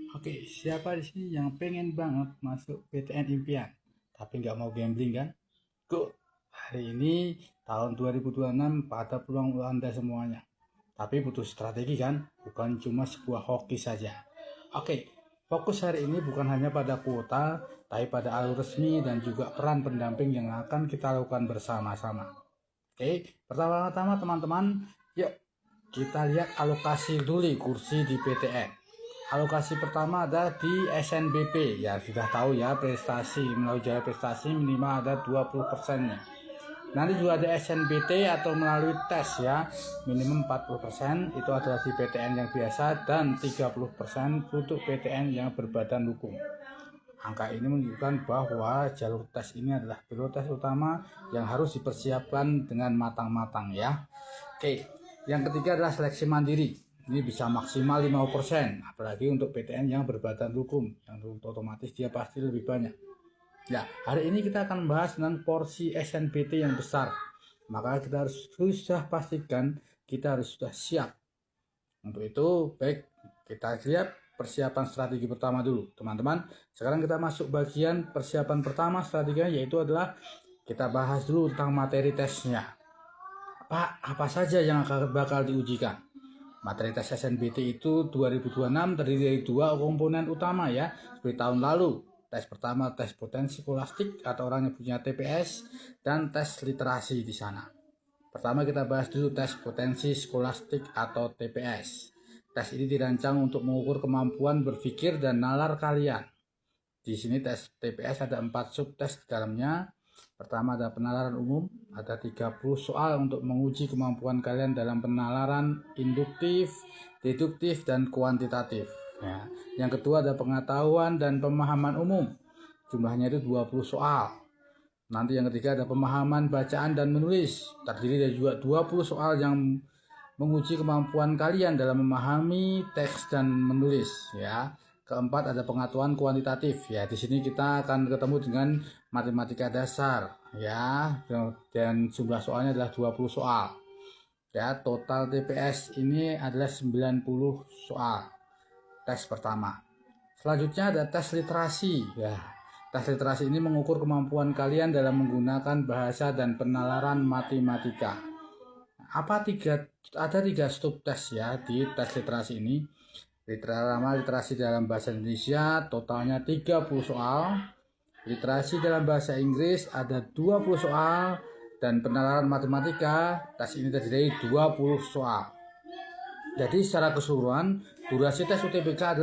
Oke, siapa di sini yang pengen banget masuk PTN impian, tapi nggak mau gambling kan? Go! Hari ini tahun 2026 pada peluang Anda semuanya. Tapi butuh strategi kan? Bukan cuma sebuah hoki saja. Oke, fokus hari ini bukan hanya pada kuota, tapi pada alur resmi dan juga peran pendamping yang akan kita lakukan bersama-sama. Oke, pertama-tama teman-teman, yuk kita lihat alokasi dulu kursi di PTN. Alokasi pertama ada di SNBP, ya sudah tahu ya, prestasi melalui jalur prestasi minimal ada 20%-nya. Nanti juga ada SNBT atau melalui tes ya, minimum 40%, itu adalah di PTN yang biasa, dan 30% untuk PTN yang berbadan hukum. Angka ini menunjukkan bahwa jalur tes ini adalah prioritas utama yang harus dipersiapkan dengan matang-matang ya. Oke, yang ketiga adalah seleksi mandiri. Ini bisa maksimal 50%, apalagi untuk PTN yang berbadan hukum, yang otomatis dia pasti lebih banyak. Ya, hari ini kita akan membahas tentang porsi SNBT yang besar. Maka kita harus sudah pastikan kita harus sudah siap. Untuk itu, baik kita lihat persiapan strategi pertama dulu, teman-teman. Sekarang kita masuk bagian persiapan pertama strateginya, yaitu adalah kita bahas dulu tentang materi tesnya. Apa saja yang bakal diujikan? Materi tes SNBT itu 2026 terdiri dari dua komponen utama ya, seperti tahun lalu. Tes pertama tes potensi skolastik atau orang yang punya TPS, dan tes literasi di sana. Pertama kita bahas dulu tes potensi skolastik atau TPS. Tes ini dirancang untuk mengukur kemampuan berpikir dan nalar kalian. Di sini tes TPS ada 4 subtes di dalamnya. Pertama ada penalaran umum, ada 30 soal untuk menguji kemampuan kalian dalam penalaran induktif, deduktif, dan kuantitatif. Ya. Yang kedua ada pengetahuan dan pemahaman umum, jumlahnya itu 20 soal. Nanti yang ketiga ada pemahaman bacaan dan menulis, terdiri dari juga 20 soal yang menguji kemampuan kalian dalam memahami teks dan menulis ya. Keempat ada pengetahuan kuantitatif ya. Di sini kita akan ketemu dengan matematika dasar ya, dan jumlah soalnya adalah 20 soal. Ya, total TPS ini adalah 90 soal. Tes pertama. Selanjutnya ada tes literasi ya. Tes literasi ini mengukur kemampuan kalian dalam menggunakan bahasa dan penalaran matematika. Ada tiga subtes ya di tes literasi ini. Literasi dalam bahasa Indonesia totalnya 30 soal, literasi dalam bahasa Inggris ada 20 soal, dan penalaran matematika tes ini terdiri dari 20 soal. Jadi secara keseluruhan durasi tes UTBK adalah